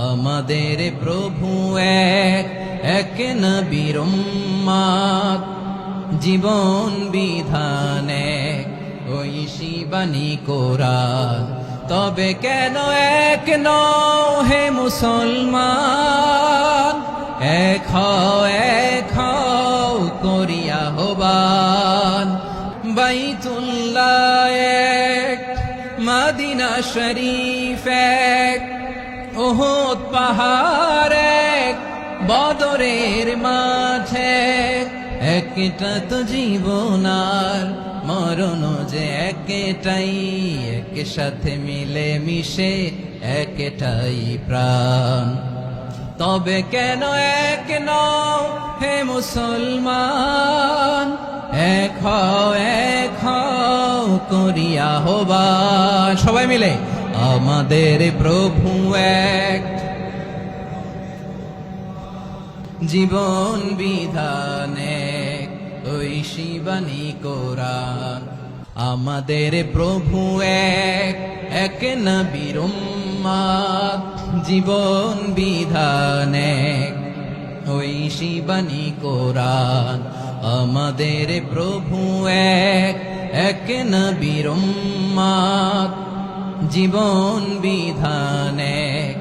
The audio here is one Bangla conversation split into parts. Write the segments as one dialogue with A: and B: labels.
A: আমাদের প্রভু এক, এক নবীর উম্মত, জীবন বিধান এক, ওই শিবানী কোরআন। তবে কেন এক নও হে মুসলমান, এক হও করিয়া আহ্বান। বাইতুল্লাহ এক, মদিনা শরীফ এক, উহুদ পাহাড় এক, বদরের মাঠে। একটা তো জীবন আর মরণ যে একটাই, এক সাথে মিলে মিশে একটাই প্রাণ। তবে কেন এক নও হে মুসলমান, এক হও করিয়া আহ্বান। সবাই মিলে আমাদের প্রভু এক, জীবন বিধান এক, ওই শিবানী কোরআন। আমাদের প্রভু এক, এক নবীর উম্মত, জীবন বিধান এক, ওই শিবানী কোরআন। আমাদের প্রভু এক, এক নবীর উম্মত, জীবন বিধান এক,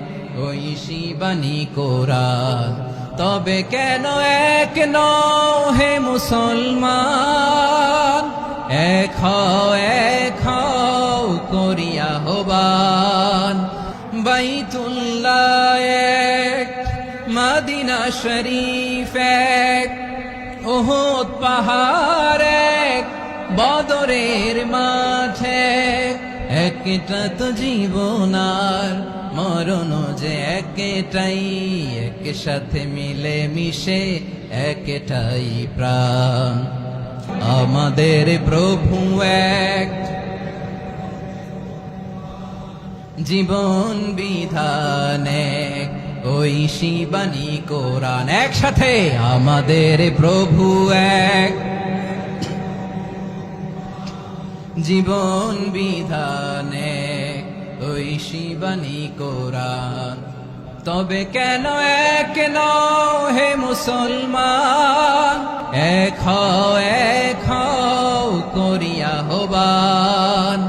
A: ওই শিবানী কোরআন। তবে কেন এক নও হে মুসলমান, এক হও করিয়া আহ্বান। বাইতুল্লাহ এক, মদিনা শরীফ এক, উহুদ পাহাড় এক, বদরের মাঠে। একটা তো জীবন আর মরণ যে একটাই, এক সাথে মিলে মিশে একটাই প্রাণ। আমাদের প্রভু এক, জীবন বিধান এক, ওই শিবানী কোরআন। একসাথে আমাদের প্রভু এক, জীবন বিধান এক, ওই শিবানী কোরআন। তবে কেন এক নও হে মুসলমান, এক হও করিয়া আহ্বান।